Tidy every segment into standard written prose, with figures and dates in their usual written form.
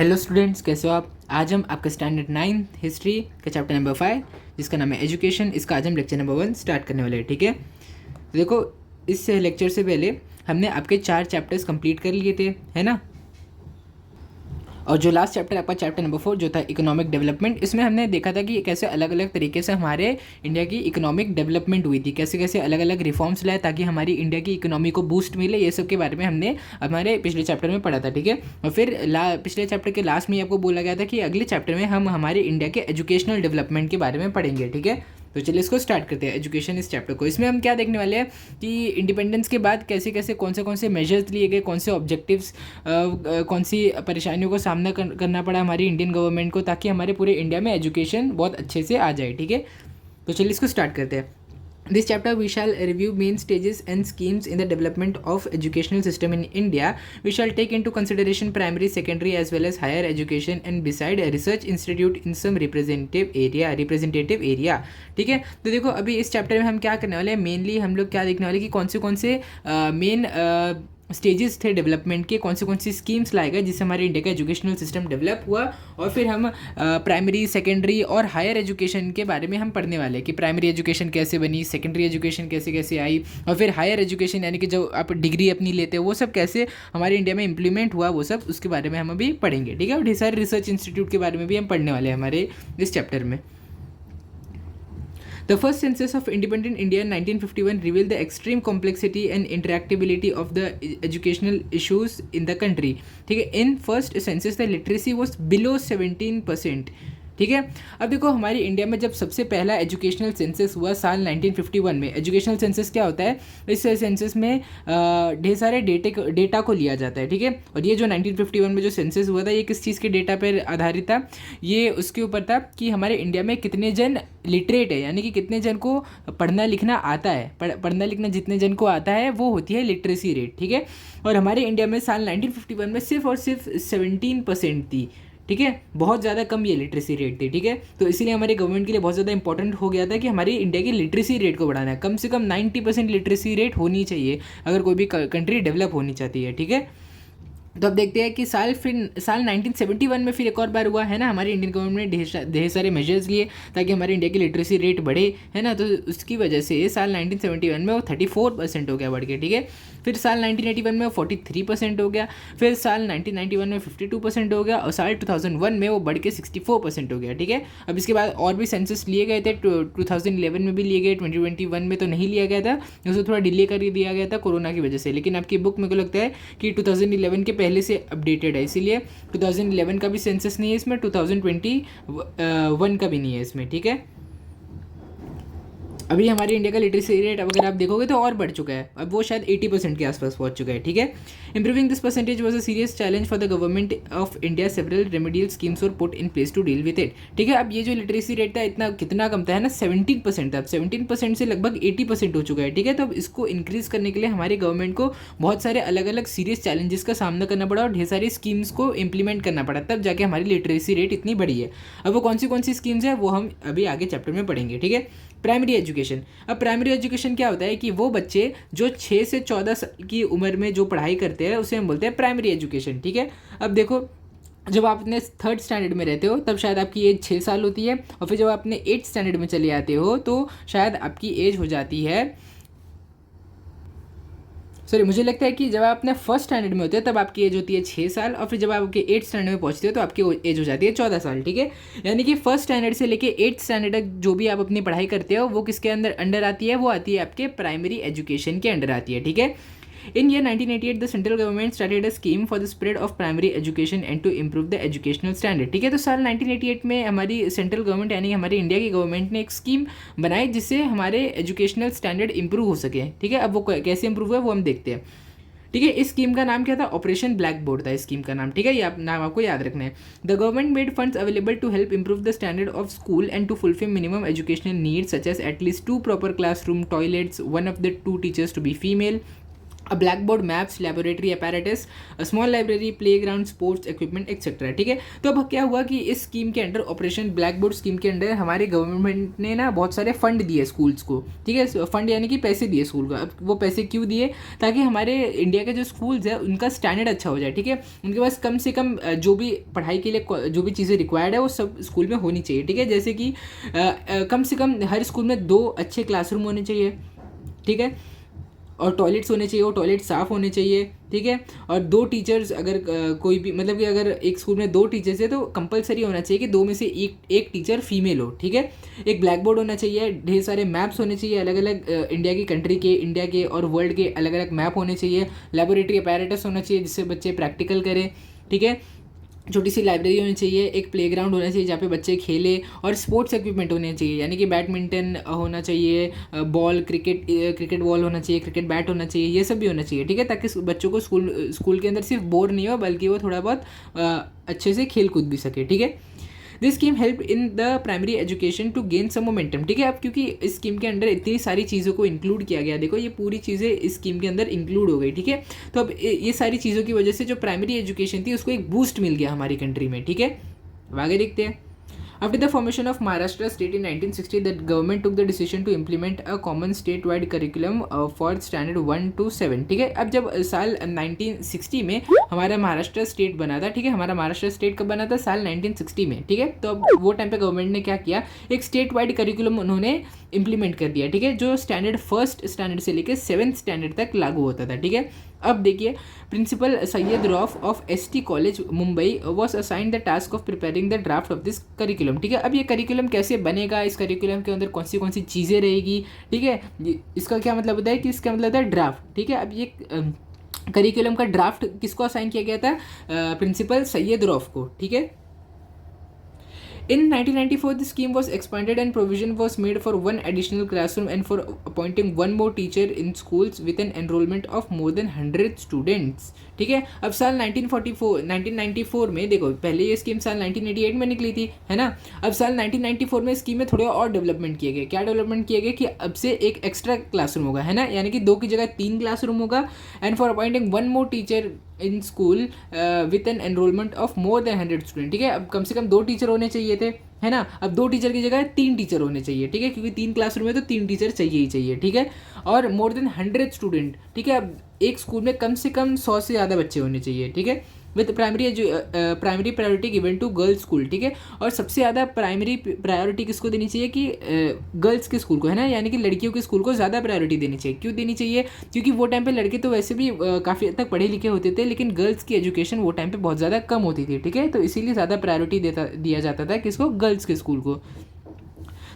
Hello students, कैसे हो आप। आज हम आपका स्टैंडर्ड 9 हिस्ट्री का चैप्टर नंबर 5 जिसका नाम है एजुकेशन, इसका आज हम लेक्चर नंबर 1 स्टार्ट करने वाले हैं। ठीक है, तो देखो, इस लेक्चर से पहले हमने आपके 4 चैप्टर्स कंप्लीट कर लिए थे, है ना। और जो लास्ट चैप्टर आपका चैप्टर नंबर 4 जो था इकोनॉमिक डेवलपमेंट, इसमें हमने देखा था कि कैसे अलग अलग तरीके से हमारे इंडिया की इकोनॉमिक डेवलपमेंट हुई थी, कैसे कैसे अलग अलग रिफॉर्म्स लाए ताकि हमारी इंडिया की इकोनॉमी को बूस्ट मिले। ये सब के बारे में हमने हमारे पिछले चैप्टर में पढ़ा था। ठीक है, और फिर पिछले चैप्टर के लास्ट में आपको बोला गया था कि अगले चैप्टर में हम हमारे इंडिया के एजुकेशनल डेवलपमेंट के बारे में पढ़ेंगे। ठीक है, तो चलिए इसको स्टार्ट करते हैं, एजुकेशन इस चैप्टर को। इसमें हम क्या देखने वाले हैं कि इंडिपेंडेंस के बाद कैसे कैसे कौन से मेजर्स लिए गए, कौन से ऑब्जेक्टिव्स, कौन सी परेशानियों का सामना करना पड़ा हमारी इंडियन गवर्नमेंट को, ताकि हमारे पूरे इंडिया में एजुकेशन बहुत अच्छे से आ जाए। ठीक है, तो चलिए इसको स्टार्ट करते हैं। This chapter we shall review main stages and schemes in the development of educational system in India. We shall take into consideration primary, secondary as well as higher education and beside a research institute in some representative area. ठीक है, तो देखो अभी इस chapter में हम क्या करने वाले हैं, मेनली हम लोग क्या देखने वाले हैं कि कौन से मेन स्टेजेस थे डेवलपमेंट के, कौन सी स्कीम्स लाए गए जिससे हमारे इंडिया का एजुकेशनल सिस्टम डेवलप हुआ। और फिर हम प्राइमरी, सेकेंडरी और हायर एजुकेशन के बारे में हम पढ़ने वाले हैं कि प्राइमरी एजुकेशन कैसे बनी, सेकेंडरी एजुकेशन कैसे कैसे आई, और फिर हायर एजुकेशन यानी कि जो आप डिग्री अपनी लेते हो वो सब कैसे हमारे इंडिया में इंप्लीमेंट हुआ, वो सब उसके बारे में हम अभी पढ़ेंगे। ठीक है, और ढेर सारे रिसर्च इंस्टीट्यूट के बारे में भी हम पढ़ने वाले हैं हमारे इस चैप्टर में। The first census of independent India in 1951 revealed the extreme complexity and interactability of the educational issues in the country. ठीक है, in first census the literacy was below 17%. ठीक है, अब देखो हमारी इंडिया में जब सबसे पहला एजुकेशनल सेंसस हुआ साल 1951 में। एजुकेशनल सेंसस क्या होता है, इस सेंसस में ढेर सारे डेटा को लिया जाता है। ठीक है, और ये जो 1951 में जो सेंसस हुआ था ये किस चीज़ के डेटा पर आधारित था, ये उसके ऊपर था कि हमारे इंडिया में कितने जन लिटरेट है, यानी कि कितने जन को पढ़ना लिखना आता है। पढ़ना लिखना जितने जन को आता है वो होती है लिटरेसी रेट। ठीक है, और हमारे इंडिया में साल 1951 में सिर्फ और सिर्फ 17% थी। ठीक है, बहुत ज़्यादा कम ये लिटरेसी रेट थी। ठीक है, तो इसीलिए हमारे गवर्नमेंट के लिए बहुत ज़्यादा इंपॉर्टेंट हो गया था कि हमारी इंडिया की लिटरेसी रेट को बढ़ाना है। कम से कम 90% लिटरेसी रेट होनी चाहिए अगर कोई भी कंट्री डेवलप होनी चाहती है। ठीक है, तो अब देखते हैं कि साल 1971 में फिर एक और बार हुआ है ना, हमारी इंडियन गवर्नमेंट ने ढेर सारे मेजर्स लिए ताकि हमारे इंडिया की लिटरेसी रेट बढ़े, है ना। तो उसकी वजह से साल 1971 में वो 34% हो गया बढ़ के। ठीक है, फिर साल 1981 में वो 43% हो गया, फिर साल 1991 में 52% हो गया, और साल 2001 में वो बढ़ के 64% हो गया। ठीक है, अब इसके बाद और भी सेंसस लिए गए थे, 2011 में भी लिए गए, 2021 में तो नहीं लिया गया था, उसको थोड़ा डिले कर दिया गया था कोरोना की वजह से। लेकिन आपकी बुक मेरे को लगता है कि 2011 के पहले से अपडेटेड है, इसीलिए 2011 का भी सेंसस नहीं है इसमें, 2021 का भी नहीं है इसमें। ठीक है, अभी हमारी इंडिया का लिटरेसी रेट अगर आप देखोगे तो और बढ़ चुका है, अब वो शायद 80% के आसपास पहुंच चुका है। ठीक है, improving this percentage was a serious challenge for the government of India, several remedial schemes were put in place to deal with it. ठीक है, अब ये जो लिटरेसी रेट था इतना कितना कम था, है ना, 17% था, अब 17% से लगभग 80% हो चुका है। ठीक है, तो अब इसको इंक्रीज करने के लिए हमारी गवर्नमेंट को बहुत सारे अलग अलग सीरियस चैलेंजेस का सामना करना पड़ा और ढेर सारी स्कीम्स को इंप्लीमेंट करना पड़ा, तब जाके हमारी लिटरेसी रेट इतनी बढ़ी है। अब वो कौन सी स्कीम्स है वो हम अभी आगे चैप्टर में पढ़ेंगे। ठीक है, प्राइमरी एजुकेशन। अब प्राइमरी एजुकेशन क्या होता है कि वो बच्चे जो 6 से 14 साल की उम्र में जो पढ़ाई करते हैं उसे हम बोलते हैं प्राइमरी एजुकेशन। ठीक है, अब देखो जब आप अपने 3rd स्टैंडर्ड में रहते हो तब शायद आपकी एज 6 साल होती है, और फिर जब आप अपने 8th स्टैंडर्ड में चले आते हो तो शायद आपकी एज हो जाती है, मुझे लगता है कि जब आप अपने 1st स्टैंडर्ड में होते हैं तब आपकी एज होती है 6 साल, और फिर जब आप 8th स्टैंडर्ड में पहुंचते हो तो आपकी एज हो जाती है 14 साल। ठीक है, यानी कि 1st स्टैंडर्ड से लेके 8th स्टैंडर्ड तक जो भी आप अपनी पढ़ाई करते हो वो किसके अंडर आती है, वो आती है आपके प्राइमरी एजुकेशन के अंडर आती है। ठीक है, In year 1988, the central government started a scheme for the spread of primary education and to improve the educational standard. ठीक है, तो साल 1988 में हमारी सेंट्रल गवर्नमेंट यानी हमारी इंडिया की गवर्नमेंट ने एक स्कीम बनाई जिससे हमारे एजुकेशनल स्टैंडर्ड इंप्रूव हो सके। ठीक है, अब वो कैसे इंप्रूव हुआ वो हम देखते हैं। ठीक है, इस स्कीम का नाम क्या था, ऑपरेशन ब्लैक बोर्ड था इस स्कीम का नाम। ठीक है, ये नाम आपको याद रखना है। The government made funds available to help improve the standard of school and to fulfil minimum educational needs such as at least 2 proper classroom, toilets, 1 of the 2 teachers to be female, a blackboard, maps, laboratory apparatus, small library, playground, sports equipment etcetera. ठीक है, तो अब क्या हुआ कि इस scheme के under, operation black board scheme के अंडर, हमारे गवर्नमेंट ने ना बहुत सारे फंड दिए स्कूल्स को। ठीक है, फंड यानी कि पैसे दिए स्कूल को। अब वो पैसे क्यों दिए? ताकि हमारे इंडिया के जो स्कूल्स है उनका स्टैंडर्ड अच्छा हो जाए। ठीक है, उनके पास कम से कम जो भी पढ़ाई के लिए जो भी चीज़ें रिक्वायर्ड है वो सब स्कूल में होनी चाहिए। ठीक है, जैसे कि कम से कम हर स्कूल में 2 अच्छे क्लासरूम होने चाहिए। ठीक है, और टॉयलेट्स होने चाहिए, वो टॉयलेट साफ़ होने चाहिए। ठीक है, और 2 टीचर्स, अगर कोई भी मतलब कि अगर एक स्कूल में 2 टीचर्स है तो कंपलसरी होना चाहिए कि 2 में से एक टीचर फीमेल हो। ठीक है, एक ब्लैक बोर्ड होना चाहिए, ढेर सारे मैप्स होने चाहिए, अलग अलग इंडिया की कंट्री के, इंडिया के और वर्ल्ड के अलग अलग मैप होने चाहिए, लेबोरेटरी अपैरेटस होना चाहिए जिससे बच्चे प्रैक्टिकल करें। ठीक है, छोटी सी लाइब्रेरी होनी चाहिए, एक प्लेग्राउंड होना चाहिए जहाँ पे बच्चे खेले, और स्पोर्ट्स इक्विपमेंट होने चाहिए, यानी कि बैडमिंटन होना चाहिए, बॉल, क्रिकेट बॉल होना चाहिए, क्रिकेट बैट होना चाहिए, ये सब भी होना चाहिए। ठीक है, ताकि बच्चों को स्कूल के अंदर सिर्फ बोर नहीं हो बल्कि वो थोड़ा बहुत अच्छे से खेल कूद भी सके। ठीक है, this scheme help in the primary education to gain some momentum. ठीक है, अब क्योंकि इस स्कीम के अंदर इतनी सारी चीज़ों को इंक्लूड किया गया, देखो ये पूरी चीज़ें इस स्कीम के अंदर इंक्लूड हो गई। ठीक है, तो अब ये सारी चीज़ों की वजह से जो प्राइमरी एजुकेशन थी उसको एक बूस्ट मिल गया हमारी कंट्री में। ठीक है, अब आगे देखते हैं। After the formation of Maharashtra state in 1960, the government took the decision to implement a common state-wide curriculum for standard 1 to 7। ठीक है, अब जब साल 1960 में हमारा महाराष्ट्र स्टेट बना था। ठीक है, हमारा महाराष्ट्र स्टेट कब बना था? साल 1960 में। ठीक है, तो अब वो टाइम पे गवर्नमेंट ने क्या किया, एक स्टेट वाइड करिकुलम उन्होंने इंप्लीमेंट कर दिया। ठीक है, जो स्टैंडर्ड 1st स्टैंडर्ड से लेकर 7th स्टैंडर्ड तक लागू होता था। ठीक है, अब देखिए, principal Syed Rauf of ST college Mumbai was assign the task of preparing the draft of this curriculum. ठीक है, अब ये करिकुलम कैसे बनेगा, इस करिकुलम के अंदर कौन सी चीज़ें रहेगी। ठीक है, इसका क्या मतलब होता है कि इसका मतलब है ड्राफ्ट। ठीक है, अब ये करिकुलम का ड्राफ्ट किसको असाइन किया गया था? प्रिंसिपल सैयद रौफ को। ठीक है, in 1994 the scheme was expanded and provision was made for 1 additional classroom and for appointing 1 more teacher in schools with an enrollment of more than 100 students। ठीक है, अब साल 1994 में देखो, पहले ये स्कीम साल 1988 में निकली थी, है ना। अब साल 1994 में स्कीम में थोड़े और डेवलपमेंट किए गए। क्या डेवलपमेंट किए गए कि अब से एक एक्स्ट्रा क्लासरूम होगा, है ना, यानी कि 2 की जगह 3 क्लासरूम होगा। And for appointing 1 more teacher in school with an enrolment of more than 100 student. ठीक है, अब कम से कम 2 टीचर होने चाहिए थे, है ना। अब 2 टीचर की जगह 3 टीचर होने चाहिए। ठीक है, क्योंकि 3 क्लासरूम है तो 3 टीचर चाहिए ही चाहिए। ठीक है, और मोर देन 100 स्टूडेंट। ठीक है, अब एक स्कूल में कम से कम 100 से ज़्यादा बच्चे होने चाहिए। ठीक है, with primary priority given to girls school. ठीक है, और सबसे ज़्यादा प्राइमरी प्रायोरिटी किसको देनी चाहिए कि गर्ल्स के स्कूल को, है ना, यानी कि लड़कियों के स्कूल को ज़्यादा प्रायोरिटी देनी चाहिए। क्यों देनी चाहिए? क्योंकि वो टाइम पे लड़के तो वैसे भी काफ़ी हद तक पढ़े लिखे होते थे, लेकिन गर्ल्स की एजुकेशन वो टाइम पे बहुत ज़्यादा कम होती थी। ठीक है, तो इसीलिए ज़्यादा प्रायोरिटी दिया जाता था किसको? गर्ल्स के स्कूल को।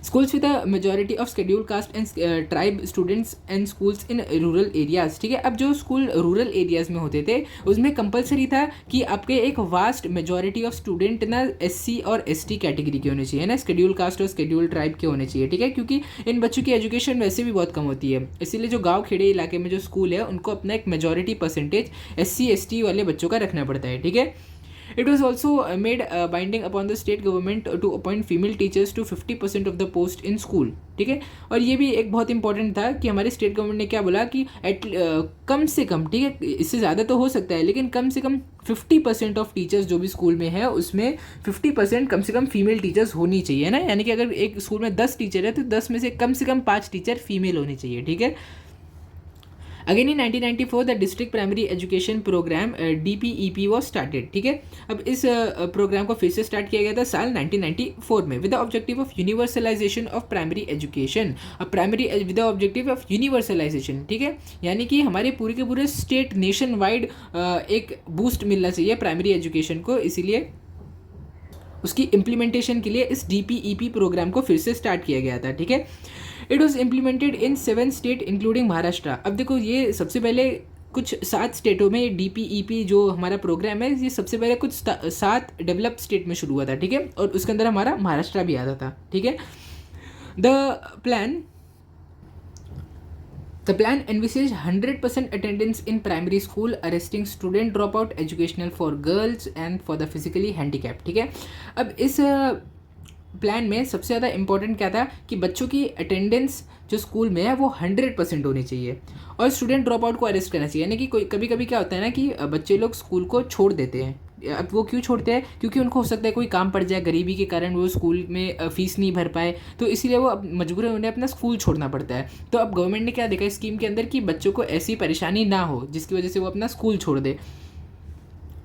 Schools with a majority of schedule caste and tribe students and schools in rural areas. ठीक है, अब जो स्कूल रूरल एरियाज में होते थे उसमें कंपलसरी था कि आपके एक वास्ट मेजॉरिटी ऑफ स्टूडेंट ना SC और ST कैटेगरी के होने चाहिए, ना शेड्यूल कास्ट और शेड्यूल ट्राइब के होने चाहिए। ठीक है, क्योंकि इन बच्चों की एजुकेशन वैसे भी बहुत कम होती है, इसीलिए जो गाँव खेड़े इलाके में जो स्कूल है उनको अपना एक मेजॉरिटी परसेंटेज SC ST वाले बच्चों का रखना पड़ता है। ठीक है, It was also made binding upon the state government to appoint female teachers to 50% of the post in school। ठीक है, और ये भी एक बहुत इंपॉर्टेंट था कि हमारे स्टेट गवर्नमेंट ने क्या बोला कि कम से कम, ठीक है, इससे ज़्यादा तो हो सकता है लेकिन कम से कम 50% ऑफ टीचर्स जो भी स्कूल में है उसमें 50% कम से कम फीमेल टीचर्स होनी चाहिए ना, यानी कि अगर एक स्कूल में 10 टीचर है तो 10 में से कम 5 टीचर फीमेल होनी चाहिए। ठीक है, again in 1994 the district primary education programme DPEP was started. ठीक है, अब इस प्रोग्राम को फिर से स्टार्ट किया गया था साल 1994 में with the objective of universalization of primary education. अब primary with the objective of universalization, ठीक है, यानी कि हमारे पूरे के पूरे स्टेट नेशन वाइड एक बूस्ट मिलना चाहिए प्राइमरी एजुकेशन को, इसीलिए उसकी इम्प्लीमेंटेशन के लिए इस DPEP प्रोग्राम को फिर से स्टार्ट किया गया था। ठीक है, it was implemented in 7 state including Maharashtra. अब देखो, ये सबसे पहले कुछ 7 स्टेटों में DPEP जो हमारा प्रोग्राम है ये सबसे पहले कुछ 7 डेवलप स्टेट में शुरू हुआ था। ठीक है, और उसके अंदर हमारा महाराष्ट्र भी आता था। ठीक है, The plan envisages 100% attendance in primary school, arresting student dropout, educational for girls and for the physically handicapped। ठीक है, अब इस प्लान में सबसे ज़्यादा इंपॉर्टेंट क्या था कि बच्चों की अटेंडेंस जो स्कूल में है वो 100% होनी चाहिए और स्टूडेंट ड्रॉप आउट को अरेस्ट करना चाहिए। यानी कि कोई कभी कभी क्या होता है ना कि बच्चे लोग स्कूल को छोड़ देते हैं। अब वो क्यों छोड़ते हैं? क्योंकि उनको हो सकता है कोई काम पड़ जाए, गरीबी के कारण वो स्कूल में फ़ीस नहीं भर पाए, तो इसीलिए वो अब मजबूरन उन्हें अपना स्कूल छोड़ना पड़ता है। तो अब गवर्नमेंट ने क्या देखा इस स्कीम के अंदर कि बच्चों को ऐसी परेशानी ना हो जिसकी वजह से वो अपना स्कूल छोड़ दे।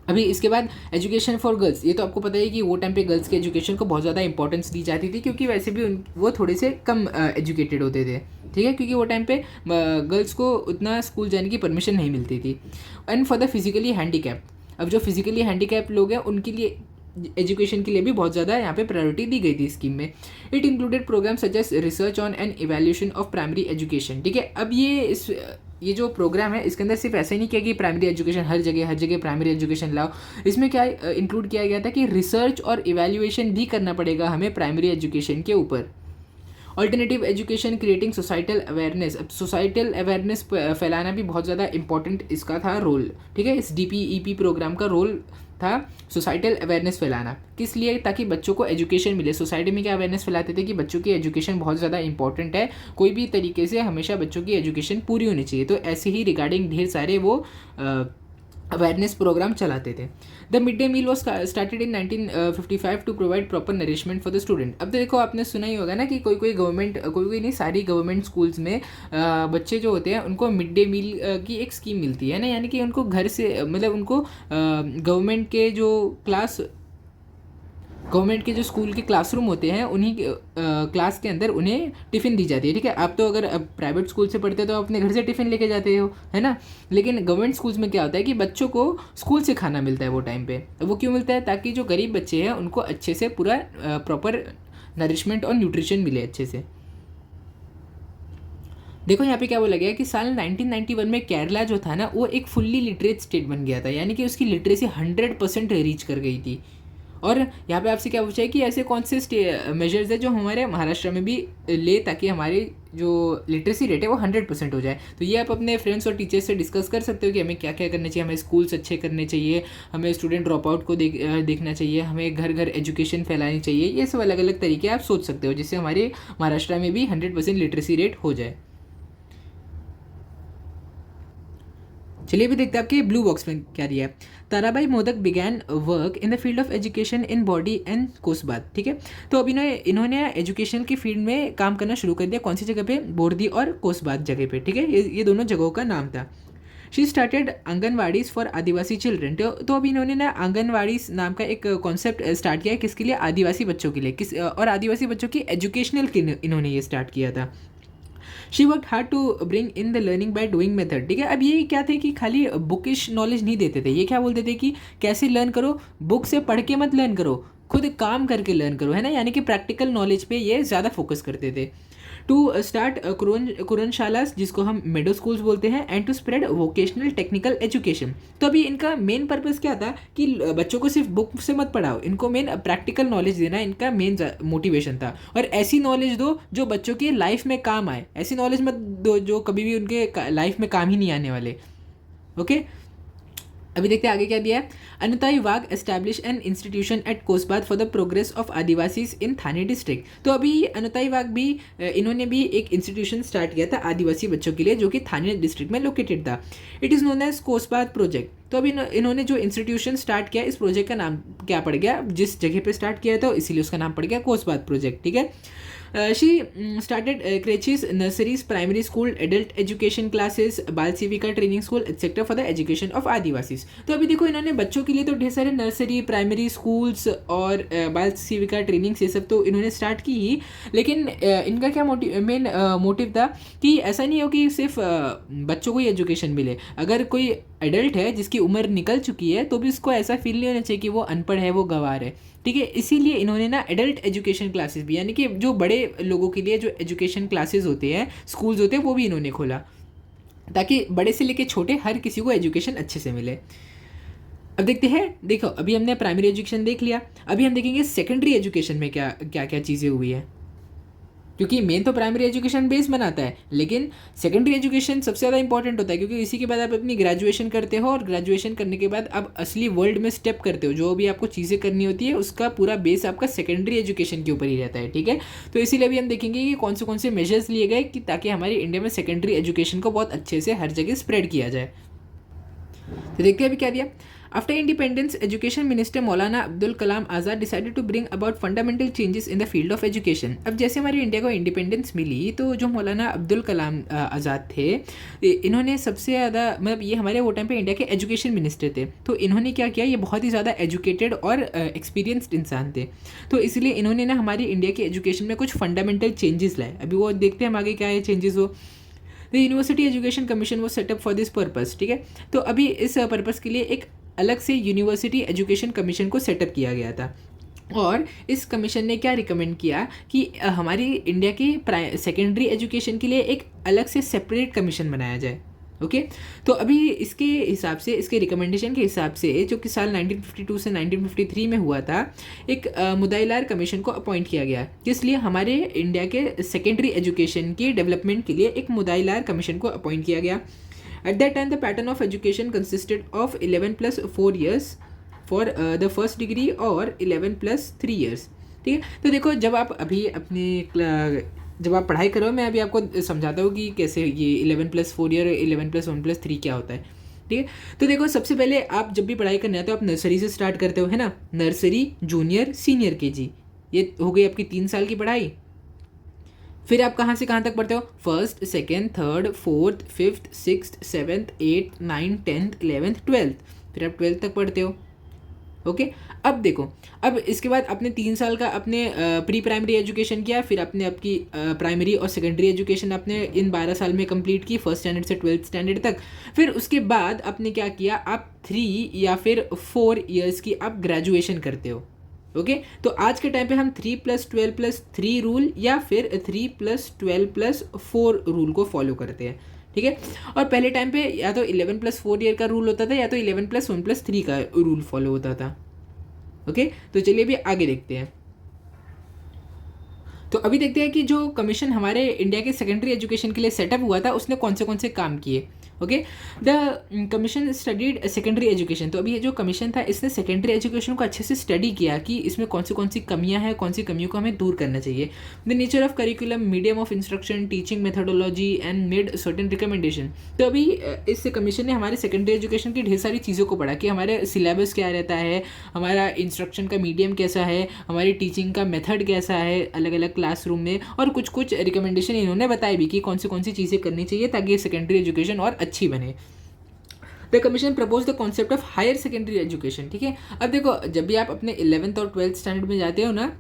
अभी इसके बाद एजुकेशन फॉर गर्ल्स, ये तो आपको पता है कि वो टाइम पे गर्ल्स के एजुकेशन को बहुत ज़्यादा इंपॉर्टेंस दी जाती थी क्योंकि वैसे भी वो थोड़े से कम एजुकेटेड होते थे, ठीक है, क्योंकि वो टाइम पे गर्ल्स को उतना स्कूल जाने की परमिशन नहीं मिलती थी। And for the physically handicap, अब जो फिजिकली हैंडीकैप लोग हैं उनके लिए एजुकेशन के लिए भी बहुत ज़्यादा यहाँ पे प्रायोरिटी दी गई थी स्कीम में। It included programme such as research on and evaluation of primary education, ठीक है। अब ये जो प्रोग्राम है इसके अंदर सिर्फ ऐसा ही नहीं किया कि प्राइमरी एजुकेशन हर जगह प्राइमरी एजुकेशन लाओ, इसमें क्या इंक्लूड किया गया था कि रिसर्च और इवैल्यूएशन भी करना पड़ेगा हमें प्राइमरी एजुकेशन के ऊपर। Alternative education creating societal awareness, अब सोसाइटल अवेयरनेस फैलाना भी बहुत ज़्यादा इंपॉर्टेंट इसका था रोल, ठीक है। इस DPEP प्रोग्राम का रोल था सोसाइटल अवेयरनेस फैलाना, किस लिए? ताकि बच्चों को एजुकेशन मिले। सोसाइटी में क्या अवेयरनेस फैलाते थे कि बच्चों की एजुकेशन बहुत ज़्यादा इंपॉर्टेंट है, कोई भी तरीके से हमेशा बच्चों की एजुकेशन पूरी होनी चाहिए। तो ऐसे ही रिगार्डिंग ढेर सारे वो अवेयरनेस प्रोग्राम चलाते थे। The mid day meal was started in 1955 to provide proper nourishment for the student. अब देखो आपने सुना ही होगा ना कि कोई नहीं, सारी गवर्नमेंट स्कूल्स में बच्चे जो होते हैं उनको मिड डे मील की एक स्कीम मिलती है ना, यानी कि उनको घर से मतलब उनको गवर्नमेंट के जो स्कूल के क्लासरूम होते हैं उन्हीं क्लास के अंदर उन्हें टिफ़िन दी जाती है, ठीक है। आप तो अगर प्राइवेट स्कूल से पढ़ते हो तो अपने घर से टिफ़िन लेके जाते हो, है ना। लेकिन गवर्नमेंट स्कूल्स में क्या होता है कि बच्चों को स्कूल से खाना मिलता है वो टाइम पे। वो क्यों मिलता है? ताकि जो गरीब बच्चे हैं उनको अच्छे से पूरा प्रॉपर नरिशमेंट और न्यूट्रिशन मिले अच्छे से। देखो यहाँ पे क्या बोला गया है कि साल 1991 में केरला जो था ना वो एक फुल्ली लिटरेट स्टेट बन गया था, यानी कि उसकी लिटरेसी 100% रीच कर गई थी। और यहाँ पे आपसे क्या पूछा है कि ऐसे कौन से मेजर्स है जो हमारे महाराष्ट्र में भी ले ताकि हमारी जो लिटरेसी रेट है वो 100% हो जाए। तो ये आप अपने फ्रेंड्स और टीचर्स से डिस्कस कर सकते हो कि हमें क्या क्या करना चाहिए। हमें स्कूल्स अच्छे करने चाहिए, हमें स्टूडेंट ड्रॉप आउट को देखना चाहिए, हमें घर घर एजुकेशन फैलानी चाहिए। ये सब अलग अलग तरीके आप सोच सकते हो जिससे हमारे महाराष्ट्र में भी 100% लिटरेसी रेट हो जाए। चलिए भी देखते हैं आपके ब्लू बॉक्स में क्या दिया है। Tarabai Modak began work in the field of education in Bordi and Kosbad, ठीक है। तो अभी इन्होंने एजुकेशन की फील्ड में काम करना शुरू कर दिया। कौन सी जगह पे? बोर्दी और कोसबाद जगह पे, ठीक है। ये दोनों जगहों का नाम था। She started anganwadis for Adivasi children. तो अभी इन्होंने ना आंगनवाड़ीज़ नाम का एक कॉन्सेप्ट स्टार्ट किया है, किसके लिए? आदिवासी बच्चों के लिए। और आदिवासी बच्चों की एजुकेशनल के इन्होंने ये स्टार्ट किया था। She work hard to bring in the learning by doing method, ठीक है। अब ये क्या थे कि खाली बुकिश नॉलेज नहीं देते थे, ये क्या बोलते थे कि कैसे लर्न करो, बुक से पढ़ के मत लर्न करो, खुद काम करके लर्न करो, है ना। यानी कि प्रैक्टिकल नॉलेज पे ये ज़्यादा फोकस करते थे। टू स्टार्ट कुरनशालास, जिसको हम मिडल स्कूल्स बोलते हैं, and to spread vocational technical education. तो अभी इनका मेन पर्पस क्या था कि बच्चों को सिर्फ बुक से मत पढ़ाओ, इनको मेन प्रैक्टिकल नॉलेज देना इनका मेन मोटिवेशन था। और ऐसी नॉलेज दो जो बच्चों की लाइफ में काम आए, ऐसी नॉलेज मत दो जो कभी भी उनके लाइफ में काम ही नहीं आने वाले। ओके, अभी देखते हैं आगे क्या दिया है। Anutai Wagh establish an institution at Kosbad for the progress of Adivasis in Thane district. तो अभी अनुताई वाघ भी इन्होंने भी एक इंस्टीट्यूशन स्टार्ट किया था आदिवासी बच्चों के लिए जो कि थाने डिस्ट्रिक्ट में लोकेटेड था। It is known as Kosbad project. तो अभी इन्होंने जो इंस्टीट्यूशन स्टार्ट किया, इस प्रोजेक्ट का नाम क्या पड़ गया? जिस जगह पे स्टार्ट किया था इसीलिए उसका नाम पड़ गया कोसबाद प्रोजेक्ट, ठीक है। She started creches nurseries, primary school, adult education classes, Bal Sevika training school etcetera for the education of Adivasis. तो अभी देखो इन्होंने बच्चों के लिए तो ढेर सारे नर्सरी, प्राइमरी स्कूल्स और बाल सेविका ट्रेनिंग्स ये सब तो इन्होंने स्टार्ट की ही, लेकिन इनका क्या मेन मोटिव था कि ऐसा नहीं हो कि सिर्फ बच्चों को ही एजुकेशन मिले। अगर कोई एडल्ट है जिसकी उम्र निकल चुकी है तो भी उसको ऐसा फील नहीं होना चाहिए कि वो अनपढ़ है, वो गंवार है, ठीक है। इसीलिए इन्होंने ना एडल्ट एजुकेशन क्लासेस भी, यानी कि जो बड़े लोगों के लिए जो एजुकेशन क्लासेस होते हैं, स्कूल्स होते हैं, वो भी इन्होंने खोला ताकि बड़े से लेके छोटे हर किसी को एजुकेशन अच्छे से मिले। अब देखते हैं, देखो अभी हमने प्राइमरी एजुकेशन देख लिया, अभी हम देखेंगे सेकेंडरी एजुकेशन में क्या क्या क्या चीज़ें हुई है। क्योंकि मेन तो प्राइमरी एजुकेशन बेस बनाता है, लेकिन सेकेंडरी एजुकेशन सबसे ज़्यादा इंपॉर्टेंट होता है, क्योंकि इसी के बाद आप अपनी ग्रेजुएशन करते हो और ग्रेजुएशन करने के बाद आप असली वर्ल्ड में स्टेप करते हो, जो भी आपको चीज़ें करनी होती है उसका पूरा बेस आपका सेकेंडरी एजुकेशन के ऊपर ही रहता है, ठीक है। तो इसीलिए भी हम देखेंगे कि कौन से मेजर्स लिए गए कि ताकि हमारी इंडिया में सेकेंडरी एजुकेशन को बहुत अच्छे से हर जगह स्प्रेड किया जाए। तो देखते हैं अभी क्या दिया। After independence, education minister Maulana Abdul Kalam Azad decided to bring about fundamental changes in the field of education. अब जैसे हमारी इंडिया को इंडिपेंडेंस मिली तो जो मौलाना अब्दुल कलाम आज़ाद थे, इन्होंने सबसे ज़्यादा मतलब ये हमारे वो टाइम पे इंडिया के एजुकेशन मिनिस्टर थे, तो इन्होंने क्या किया, ये बहुत ही ज़्यादा एजुकेटेड और एक्सपीरियंसड इंसान थे, तो इसलिए इन्होंने ना हमारी इंडिया की एजुकेशन में कुछ फंडामेंटल चेंजेस लाए। अभी वो देखते हैं हम आगे क्या है चेंजेस वो। द यूनिवर्सिटी एजुकेशन कमीशन वो सेटअप फॉर दिस पर्पस, ठीक है। तो अभी इस पर्पस के लिए एक अलग से यूनिवर्सिटी एजुकेशन कमीशन को सेटअप किया गया था, और इस कमीशन ने क्या रिकमेंड किया कि हमारी इंडिया की सेकेंडरी एजुकेशन के लिए एक अलग से सेपरेट कमीशन बनाया जाए। ओके, तो अभी इसके हिसाब से, इसके रिकमेंडेशन के हिसाब से, जो कि साल 1952 से 1953 में हुआ था, एक मुदाइलार कमीशन को अपॉइंट किया गया, इसलिए हमारे इंडिया के सेकेंडरी एजुकेशन की डेवलपमेंट के लिए एक मुदाइलार कमीशन को अपॉइंट किया गया। At that time the pattern of education consisted of 11+4 years for the first degree और 11+3 years, ठीक है। तो देखो, जब आप अभी जब आप पढ़ाई करो, मैं अभी आपको समझाता हूँ कि कैसे ये 11+4 year 11+1+3 क्या होता है, ठीक है। तो देखो, सबसे पहले आप जब भी पढ़ाई करने आते हो आप नर्सरी से स्टार्ट करते हो, है ना। नर्सरी, जूनियर, सीनियर केजी, ये हो गई आपकी 3 साल की पढ़ाई। फिर आप कहाँ से कहाँ तक पढ़ते हो, first, second, third, fourth, fifth, sixth, seventh, 8th, 9th, 10th, 11th, 12th, फिर आप 12th तक पढ़ते हो। ओके, अब देखो, अब इसके बाद आपने 3 साल का अपने प्री प्राइमरी एजुकेशन किया, फिर आपने आपकी प्राइमरी और सेकेंडरी एजुकेशन आपने इन 12 साल में कंप्लीट की, फर्स्ट स्टैंडर्ड से 12th स्टैंडर्ड तक। फिर उसके बाद आपने क्या किया, आप 3 या फिर 4 years की आप ग्रेजुएशन करते हो। ओके, तो आज के टाइम पे हम 3+12+3 रूल या फिर 3+12+4 रूल को फॉलो करते हैं, ठीक है। और पहले टाइम पे या तो 11+4 ईयर का रूल होता था या तो 11+1+3 का रूल फॉलो होता था। ओके, तो चलिए अभी आगे देखते हैं। तो अभी देखते हैं कि जो कमीशन हमारे इंडिया के सेकेंडरी एजुकेशन के लिए सेटअप हुआ था उसने कौन से काम किए। Okay, the commission studied secondary education. तो अभी ये जो कमीशन था इसने सेकेंडरी एजुकेशन को अच्छे से स्टडी किया कि इसमें कौन सी कमियां हैं, कौन सी कमियों को हमें दूर करना चाहिए। The nature of curriculum, medium of instruction, teaching methodology and made certain recommendation. तो अभी इस कमीशन ने हमारे सेकेंडरी एजुकेशन की ढेर सारी चीज़ों को पढ़ा कि हमारे सिलेबस क्या रहता है, हमारा इंस्ट्रक्शन का मीडियम कैसा है, हमारी टीचिंग का मेथड कैसा है अलग अलग क्लासरूम में, और कुछ रिकमेंडेशन इन्होंने बताई भी कि कौन सी चीज़ें करनी चाहिए ताकि सेकेंडरी एजुकेशन और अच्छी बने। The commission propose the concept of higher secondary education, ठीक है। अब देखो, जब भी आप अपने 11th और 12th स्टैंडर्ड में जाते हो ना,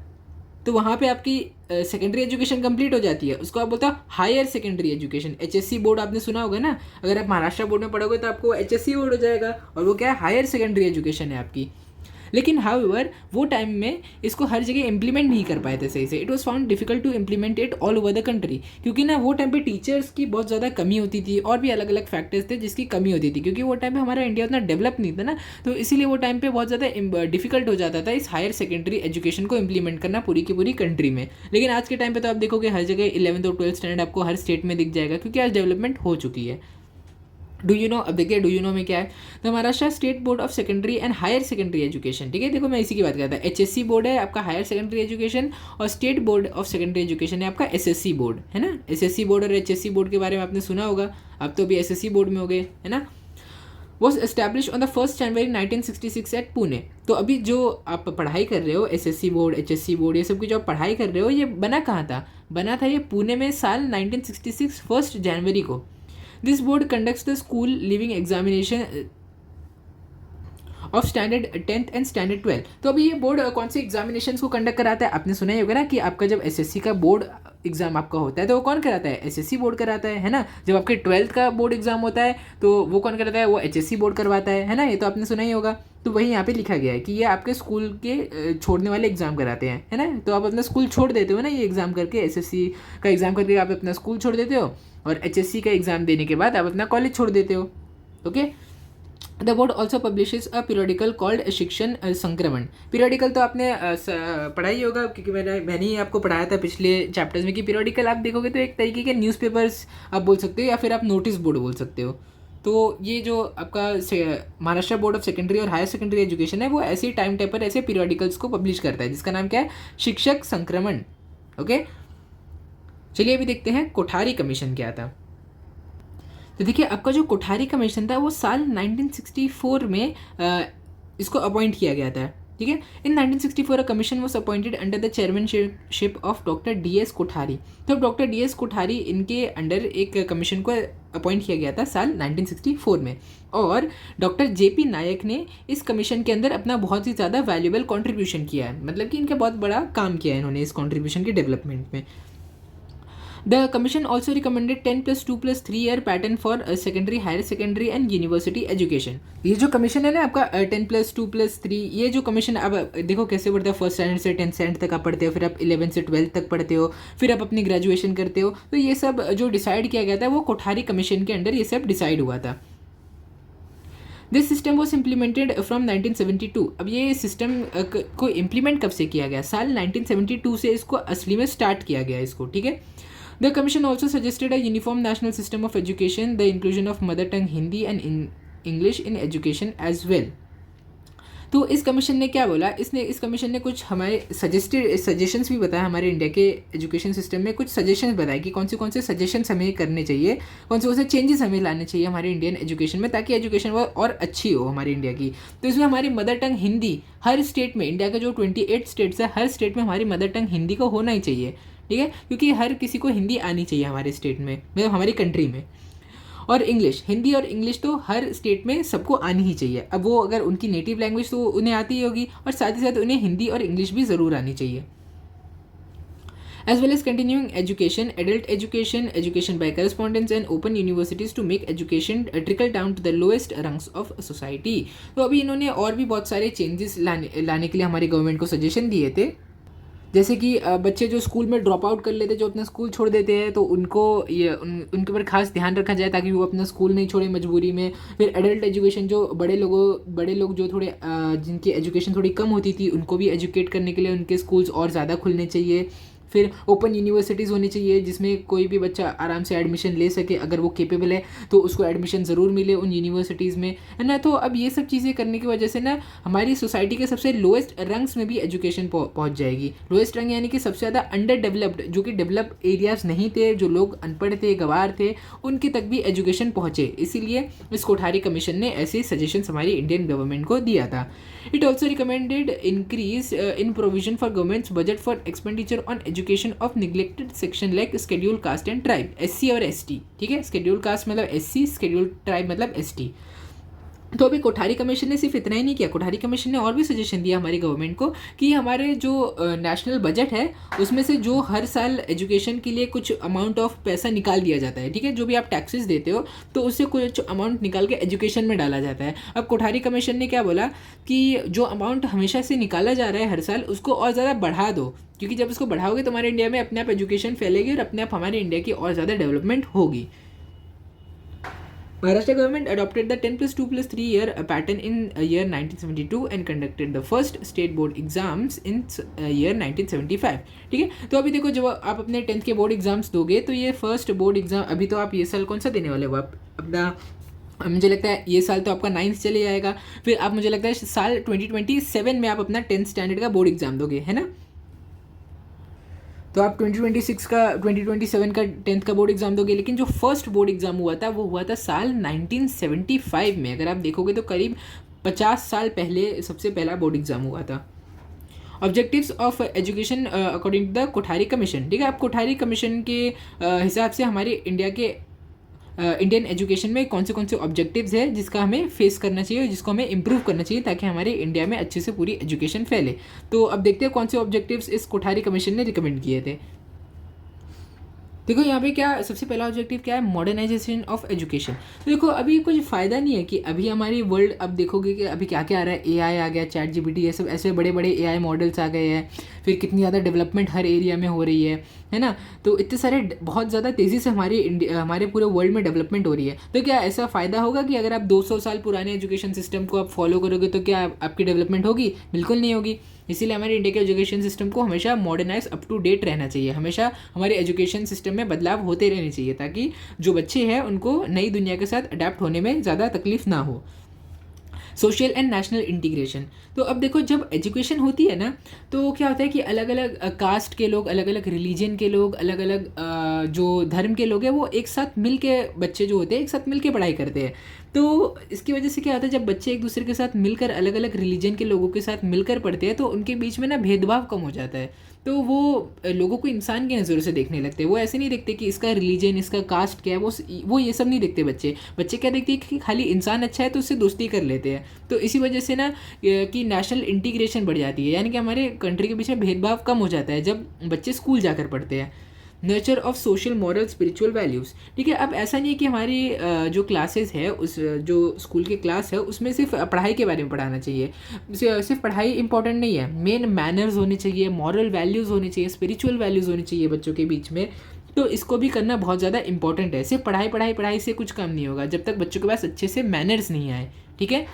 तो वहाँ पे आपकी सेकेंडरी एजुकेशन कंप्लीट हो जाती है, उसको आप बोलते हो higher secondary education. HSC board आपने सुना होगा ना, अगर आप महाराष्ट्र बोर्ड में पढ़ोगे तो आपको HSC बोर्ड हो जाएगा, और वो क्या है, हायर सेकेंडरी एजुकेशन है आपकी। लेकिन हाउएवर वो टाइम में इसको हर जगह इम्प्लीमेंट नहीं कर पाए थे सही से। It was found difficult to implement it all over the country, क्योंकि ना वो टाइम पे टीचर्स की बहुत ज़्यादा कमी होती थी और भी अलग अलग फैक्टर्स थे जिसकी कमी होती थी, क्योंकि वो टाइम पे हमारा इंडिया उतना डेवलप नहीं था ना, तो इसीलिए वो टाइम पे बहुत ज़्यादा डिफिकल्ट हो जाता था इस हायर सेकेंडरी एजुकेशन को इम्प्लीमेंट करना पूरी की पूरी कंट्री में। लेकिन आज के टाइम पर तो आप देखोगे हर जगह 11th और 12th स्टैंडर्ड आपको हर स्टेट में दिख जाएगा, क्योंकि आज डेवलपमेंट हो चुकी है। डू यू नो, अब देखिए डू यू नो में क्या है, तो Maharashtra state board of secondary and higher secondary education, ठीक है। देखो, मैं इसी की बात करता हूँ। HSC बोर्ड है आपका हायर सेकेंडरी एजुकेशन, और state board of secondary education है आपका SSC बोर्ड, है ना। SSC बोर्ड और HSC बोर्ड के बारे में आपने सुना होगा, आप तो अभी SSC बोर्ड में हो गए, है ना। Was establish on the 1st January 1966 at Pune. तो अभी जो आप पढ़ाई कर रहे हो, SSC बोर्ड, HSC बोर्ड, ये सब की जो आप पढ़ाई कर रहे हो, ये बना कहाँ था, बना था ये पुणे में साल 1966 1 जनवरी को। This board conducts the school leaving examination of standard 10th and standard 12th। तो अभी ये बोर्ड कौन से एग्जामिनेशन को कंडक्ट कराता है, आपने सुना ही होगा ना कि आपका जब SSC का बोर्ड एग्जाम आपका होता है तो वो कौन कराता है, SSC बोर्ड कराता है ना। जब आपके 12th का बोर्ड एग्जाम होता है तो वो कौन कराता है, वो HSC बोर्ड करवाता है ना। ये तो आपने सुना ही होगा। तो वही यहाँ पे लिखा गया है कि ये आपके स्कूल के छोड़ने वाले एग्जाम कराते हैं, है ना। तो आप अपना स्कूल छोड़ देते हो ना ये एग्जाम करके, SSC का एग्जाम करके आप अपना स्कूल छोड़ देते हो, और HSC का एग्जाम देने के बाद आप अपना कॉलेज छोड़ देते हो। Okay, the board also publishes a periodical called शिक्षण संक्रमण। पीरियडिकल तो आपने पढ़ा ही होगा, क्योंकि मैंने ही आपको पढ़ाया था पिछले चैप्टर्स में कि पीरियडिकल आप देखोगे तो एक तरीके के न्यूज़पेपर्स आप बोल सकते हो, या फिर आप नोटिस बोर्ड बोल सकते हो। तो ये जो आपका महाराष्ट्र बोर्ड ऑफ सेकेंडरी और हायर सेकेंडरी एजुकेशन है, वो ऐसे टाइम टेपर ऐसे पीरियडिकल्स को पब्लिश करता है, जिसका नाम क्या है, शिक्षक संक्रमण। ओके, चलिए अभी देखते हैं कोठारी कमीशन क्या था। तो देखिए, आपका जो कोठारी कमीशन था वो साल 1964 में इसको अपॉइंट किया गया था। ठीक है, इन 1964 a commission was appointed under the chairmanship of doctor DS Kothari. तो डॉक्टर DS कोठारी इनके अंडर एक कमीशन को अपॉइंट किया गया था साल 1964 में, और डॉक्टर JP नायक ने इस कमीशन के अंदर अपना बहुत ही ज़्यादा वैल्यूएबल कंट्रीब्यूशन किया है, मतलब कि इनका बहुत बड़ा काम किया है इन्होंने इस कंट्रीब्यूशन के डेवलपमेंट में। The commission also recommended 10+2+3 year pattern for secondary, higher secondary and university education। ये जो कमीशन है ना आपका 10+2+3, ये जो कमीशन अब देखो कैसे बढ़ता है, फर्स्ट स्टैंडर्ड से 10th स्टैंडर्ड तक आप पढ़ते हो, फिर आप 11th से 12th तक पढ़ते हो, फिर आप अपनी ग्रेजुएशन करते हो। तो ये सब जो डिसाइड किया गया था वो कोठारी कमीशन के अंडर ये सब डिसाइड हुआ था। This system was implemented from 1972। अब ये सिस्टम को इम्प्लीमेंट कब से किया गया, साल 1972 से इसको असली में स्टार्ट किया गया इसको। ठीक है, The Commission also suggested a uniform national system of education, the inclusion of mother tongue Hindi and English in education as well। तो इस कमीशन ने क्या बोला, इस कमीशन ने कुछ हमारे सजेशंस भी बताया, हमारे इंडिया के एजुकेशन सिस्टम में कुछ सजेशंस बताए कि कौन से सजेशंस हमें करने चाहिए, कौन से चेंजेस हमें लाने चाहिए हमारे इंडियन एजुकेशन में, ताकि एजुकेशन वो और अच्छी हो हमारी इंडिया की। तो इसमें हमारी मदर टंग हिंदी हर स्टेट में, इंडिया का जो 28 स्टेट्स है, हर स्टेट में हमारी मदर टंग हिंदी को होना ही चाहिए। ठीक है, क्योंकि हर किसी को हिंदी आनी चाहिए हमारे स्टेट में, मतलब हमारी कंट्री में। और इंग्लिश, हिंदी और इंग्लिश तो हर स्टेट में सबको आनी ही चाहिए। अब वो अगर उनकी नेटिव लैंग्वेज तो उन्हें आती ही होगी, और साथ ही साथ उन्हें हिंदी और इंग्लिश भी ज़रूर आनी चाहिए। As well as continuing education, adult education, education by correspondence and open universities to make education trickle down to the lowest rungs of society। तो अभी इन्होंने और भी बहुत सारे चेंजेस लाने के लिए हमारी गवर्नमेंट को सजेशन दिए थे, जैसे कि बच्चे जो स्कूल में ड्रॉप आउट कर लेते, जो अपना स्कूल छोड़ देते हैं, तो उनको उनके ऊपर खास ध्यान रखा जाए ताकि वो अपना स्कूल नहीं छोड़े मजबूरी में। फिर एडल्ट एजुकेशन, जो बड़े लोग जो थोड़े जिनकी एजुकेशन थोड़ी कम होती थी, उनको भी एजुकेट करने के लिए उनके स्कूल्स और ज़्यादा खुलने चाहिए। फिर ओपन यूनिवर्सिटीज़ होनी चाहिए, जिसमें कोई भी बच्चा आराम से एडमिशन ले सके, अगर वो केपेबल है तो उसको एडमिशन ज़रूर मिले उन यूनिवर्सिटीज़ में, है ना। तो अब ये सब चीज़ें करने की वजह से ना हमारी सोसाइटी के सबसे लोएस्ट रंग्स में भी एजुकेशन पहुंच जाएगी। लोएस्ट रंग यानी कि सबसे ज़्यादा अंडर डेवलप्ड, जो कि डेवलप एरियाज़ नहीं थे, जो लोग अनपढ़ थे, गंवार थे, उनके तक भी एजुकेशन पहुँचे। इसीलिए इस कोठारी कमीशन ने ऐसे सजेशंस हमारी इंडियन गवर्नमेंट को दिया था। It also recommended increase in provision for governments budget for expenditure on education of neglected section like schedule caste and tribe, SC और ST। ठीक है, शेड्यूल कास्ट मतलब SC, शेड्यूल ट्राइब मतलब ST। तो अभी कोठारी कमीशन ने सिर्फ इतना ही नहीं किया, कोठारी कमीशन ने और भी सजेशन दिया हमारी गवर्नमेंट को कि हमारे जो नेशनल बजट है उसमें से जो हर साल एजुकेशन के लिए कुछ अमाउंट ऑफ पैसा निकाल दिया जाता है, ठीक है, जो भी आप टैक्सेस देते हो तो उससे कुछ अमाउंट निकाल के एजुकेशन में डाला जाता है। अब कोठारी कमीशन ने क्या बोला कि जो अमाउंट हमेशा से निकाला जा रहा है हर साल, उसको और ज़्यादा बढ़ा दो, क्योंकि जब उसको बढ़ाओगे तो हमारे इंडिया में अपने आप एजुकेशन फैलेगी और अपने आप हमारे इंडिया की और ज़्यादा डेवलपमेंट होगी। Maharashtra government adopted the 10+2+3 year pattern in year 1972 and conducted the first state board exams in year 1975। ठीक है, तो अभी देखो जब आप अपने 10th के बोर्ड एग्जाम्स दोगे तो ये फर्स्ट बोर्ड एग्जाम, अभी तो आप ये साल कौन सा देने वाले हो, आप अपना, मुझे लगता है ये साल तो आपका 9th चले जाएगा, फिर आप मुझे लगता है साल 2027 में आप अपना 10th स्टैंडर्ड का बोर्ड एग्जाम दोगे, है ना। तो आप 2026 का 2027 का 10th का बोर्ड एग्जाम दोगे, लेकिन जो फर्स्ट बोर्ड एग्जाम हुआ था वो हुआ था साल 1975 में। अगर आप देखोगे तो करीब 50 साल पहले सबसे पहला बोर्ड एग्जाम हुआ था। Objectives of education according to the Kothari commission. ठीक है, अब कोठारी कमीशन के हिसाब से हमारे इंडियन एजुकेशन में कौन से ऑब्जेक्टिव्स है जिसका हमें फेस करना चाहिए, जिसको हमें इम्प्रूव करना चाहिए ताकि हमारे इंडिया में अच्छे से पूरी एजुकेशन फैले। तो अब देखते हैं कौन से ऑब्जेक्टिव्स इस कोठारी कमीशन ने रिकमेंड किए थे। देखो यहाँ पे क्या सबसे पहला ऑब्जेक्टिव क्या है, मॉडर्नाइजेशन ऑफ एजुकेशन। तो देखो अभी कुछ फ़ायदा नहीं है कि अभी हमारी वर्ल्ड, अब देखोगे कि अभी क्या क्या आ रहा है, एआई आ गया, चैट जीपीटी, ये सब ऐसे बड़े बड़े एआई मॉडल्स आ गए हैं, फिर कितनी ज़्यादा डेवलपमेंट हर एरिया में हो रही है ना। तो इतने सारे बहुत ज़्यादा तेज़ी से हमारे पूरे वर्ल्ड में डेवलपमेंट हो रही है। तो क्या ऐसा फ़ायदा होगा कि अगर आप 200 साल पुराने एजुकेशन सिस्टम को आप फॉलो करोगे तो क्या आपकी डेवलपमेंट होगी? बिल्कुल नहीं होगी। इसीलिए हमारे इंडिया के एजुकेशन सिस्टम को हमेशा मॉडर्नाइज अप टू डेट रहना चाहिए, हमेशा हमारे एजुकेशन सिस्टम में बदलाव होते रहने चाहिए, ताकि जो बच्चे हैं उनको नई दुनिया के साथ अडेप्ट होने में ज़्यादा तकलीफ ना हो। Social and national integration. तो अब देखो जब एजुकेशन होती है ना, तो क्या होता है कि अलग अलग कास्ट के लोग, अलग अलग रिलीजन के लोग, अलग अलग जो धर्म के लोग हैं, वो एक साथ मिल के, बच्चे जो होते हैं एक साथ मिल के पढ़ाई करते हैं। तो इसकी वजह से क्या होता है, जब बच्चे एक दूसरे के साथ मिलकर, अलग अलग रिलीजन के लोगों के साथ मिलकर पढ़ते हैं, तो उनके बीच में ना भेदभाव कम हो जाता है। तो वो लोगों को इंसान की नज़रों से देखने लगते हैं। वो ऐसे नहीं देखते कि इसका रिलीजन, इसका कास्ट क्या है, वो ये सब नहीं देखते। बच्चे क्या देखते हैं कि खाली इंसान अच्छा है तो उससे दोस्ती कर लेते हैं। तो इसी वजह से ना कि नेशनल इंटीग्रेशन बढ़ जाती है, यानी कि हमारे कंट्री के बीच में भेदभाव कम हो जाता है जब बच्चे स्कूल जाकर पढ़ते हैं। Nurture of social moral spiritual values. ठीक है, अब ऐसा नहीं है कि हमारी जो क्लासेस है, उस जो स्कूल के क्लास है उसमें सिर्फ पढ़ाई के बारे में पढ़ाना चाहिए। सिर्फ पढ़ाई इंपॉर्टेंट नहीं है, मेन मैनर्स होने चाहिए, मॉरल वैल्यूज़ होनी चाहिए, स्पिरिचुअल वैल्यूज़ होनी चाहिए बच्चों के बीच में। तो इसको भी करना बहुत ज़्यादा इंपॉर्टेंट है। सिर्फ पढ़ाई पढ़ाई पढ़ाई से कुछ काम नहीं होगा जब तक बच्चों के पास अच्छे से मैनर्स नहीं आए। ठीक है,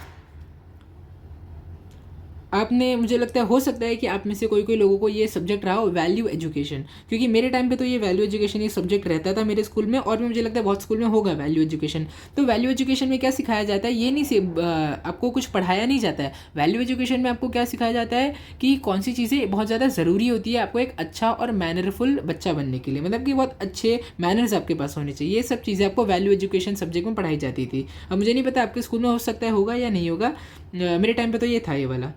आपने, मुझे लगता है हो सकता है कि आप में से कोई कोई लोगों को ये सब्जेक्ट रहा हो, वैल्यू एजुकेशन, क्योंकि मेरे टाइम पे तो ये वैल्यू एजुकेशन ये सब्जेक्ट रहता था मेरे स्कूल में, और भी मुझे लगता है बहुत स्कूल में होगा वैल्यू एजुकेशन। तो वैल्यू एजुकेशन में क्या सिखाया जाता है, ये नहीं सिर्फ आपको कुछ पढ़ाया नहीं जाता है। वैल्यू एजुकेशन में आपको क्या सिखाया जाता है कि कौन सी चीज़ें बहुत ज़्यादा ज़रूरी होती है आपको एक अच्छा और मैनरफुल बच्चा बनने के लिए, मतलब कि बहुत अच्छे मैनर्स आपके पास होने चाहिए। ये सब चीज़ें आपको वैल्यू एजुकेशन सब्जेक्ट में पढ़ाई जाती थी। अब मुझे नहीं पता आपके स्कूल में हो सकता है होगा या नहीं होगा, मेरे टाइम पर तो ये था ये वाला।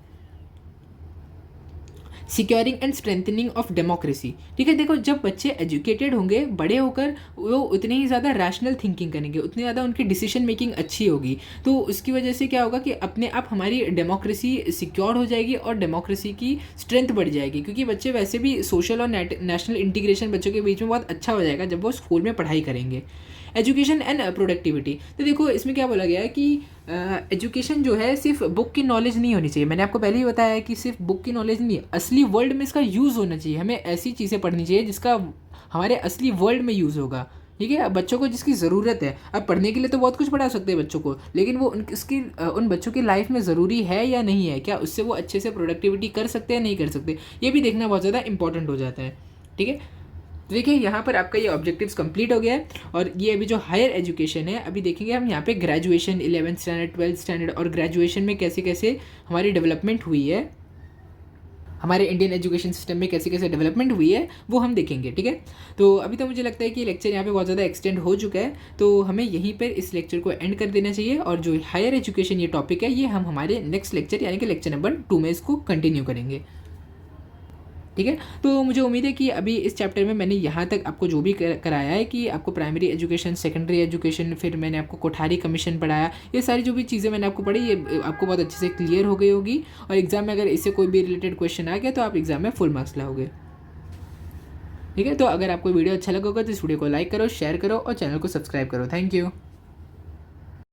Securing and strengthening of democracy. ठीक है, देखो जब बच्चे एजुकेटेड होंगे, बड़े होकर वो उतनी ही ज़्यादा रैशनल थिंकिंग करेंगे, उतनी ज़्यादा उनकी डिसीजन मेकिंग अच्छी होगी। तो उसकी वजह से क्या होगा कि अपने आप हमारी डेमोक्रेसी सिक्योर हो जाएगी और डेमोक्रेसी की स्ट्रेंथ बढ़ जाएगी, क्योंकि बच्चे वैसे भी सोशल और नेशनल इंटीग्रेशन बच्चों के बीच में बहुत अच्छा हो जाएगा जब वो स्कूल में पढ़ाई करेंगे। Education and productivity. तो देखो इसमें क्या बोला गया है कि एजुकेशन जो है सिर्फ बुक की नॉलेज नहीं होनी चाहिए। मैंने आपको पहले ही बताया है कि सिर्फ बुक की नॉलेज नहीं है, असली वर्ल्ड में इसका यूज़ होना चाहिए। हमें ऐसी चीज़ें पढ़नी चाहिए जिसका हमारे असली वर्ल्ड में यूज़ होगा। ठीक है, अब बच्चों को जिसकी ज़रूरत है, अब पढ़ने के लिए तो बहुत कुछ पढ़ा सकते हैं बच्चों को, लेकिन वो उन बच्चों की लाइफ में ज़रूरी है या नहीं है, क्या उससे वो अच्छे से प्रोडक्टिविटी कर सकते हैं नहीं कर सकते, ये भी देखना बहुत ज़्यादा इंपॉर्टेंट हो जाता है। ठीक है, तो देखिए यहाँ पर आपका ये ऑब्जेक्टिव्स कंप्लीट हो गया है। और ये अभी जो हायर एजुकेशन है, अभी देखेंगे हम यहाँ पे graduation, 11th standard, 12th standard और ग्रेजुएशन में कैसे कैसे हमारी डेवलपमेंट हुई है, हमारे इंडियन एजुकेशन सिस्टम में कैसे कैसे डेवलपमेंट हुई है, वो हम देखेंगे। ठीक है, तो अभी तो मुझे लगता है कि लेक्चर यहाँ पे बहुत ज़्यादा एक्सटेंड हो चुका है, तो हमें यहीं पर इस लेक्चर को एंड कर देना चाहिए। और जो हायर एजुकेशन ये टॉपिक है, ये हम हमारे नेक्स्ट लेक्चर यानी कि लेक्चर नंबर 2 में इसको कंटिन्यू करेंगे। ठीक है, तो मुझे उम्मीद है कि अभी इस चैप्टर में मैंने यहाँ तक आपको जो भी कराया है कि आपको प्राइमरी एजुकेशन, सेकेंडरी एजुकेशन, फिर मैंने आपको कोठारी कमीशन पढ़ाया, ये सारी जो भी चीज़ें मैंने आपको पढ़ी, ये आपको बहुत अच्छे से क्लियर हो गई होगी। और एग्ज़ाम में अगर इससे कोई भी रिलेटेड क्वेश्चन आ गया तो आप एग्ज़ाम में फुल मार्क्स लाओगे। ठीक है, तो अगर आपको वीडियो अच्छा लगा होगा तो इस वीडियो को लाइक करो, शेयर करो और चैनल को सब्सक्राइब करो। Thank you.